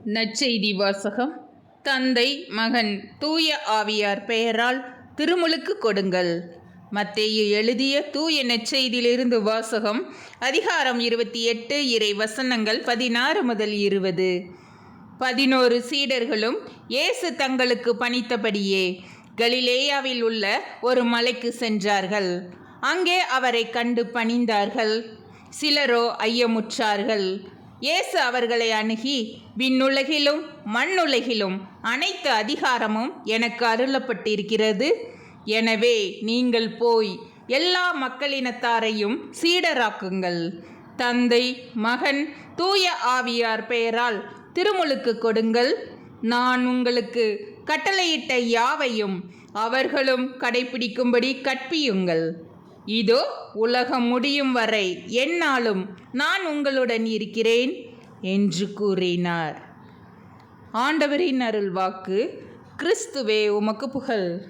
நற்செய்தி வாசகம். தந்தை, மகன், தூய ஆவியார் பெயரால் திருமுழுக்கு கொடுங்கள். மத்தேயு எழுதிய தூய நற்செய்தியிலிருந்து வாசகம். அதிகாரம் 28, இறை வசனங்கள் 16 முதல் 20. 11 சீடர்களும் இயேசு தங்களுக்கு பணித்தபடியே கலிலேயாவில் உள்ள ஒரு மலைக்கு சென்றார்கள். அங்கே அவரை கண்டு பணிந்தார்கள். சிலரோ ஐயமுற்றார்கள். இயேசு அவர்களை அணுகி, விண்ணுலகிலும் மண்ணுலகிலும் அனைத்து அதிகாரமும் எனக்கு அருளப்பட்டிருக்கிறது. எனவே நீங்கள் போய் எல்லா மக்களினத்தாரையும் சீடராக்குங்கள். தந்தை, மகன், தூய ஆவியார் பெயரால் திருமுழுக்கு கொடுங்கள். நான் உங்களுக்கு கட்டளையிட்ட யாவையும் அவர்களும் கடைப்பிடிக்கும்படி கற்பியுங்கள். இதோ, உலகம் முடியும் வரை எந்நாளும் நான் உங்களுடன் இருக்கிறேன் என்று கூறினார். ஆண்டவரின் அருள் வாக்கு. கிறிஸ்துவே உமக்கு புகழ்.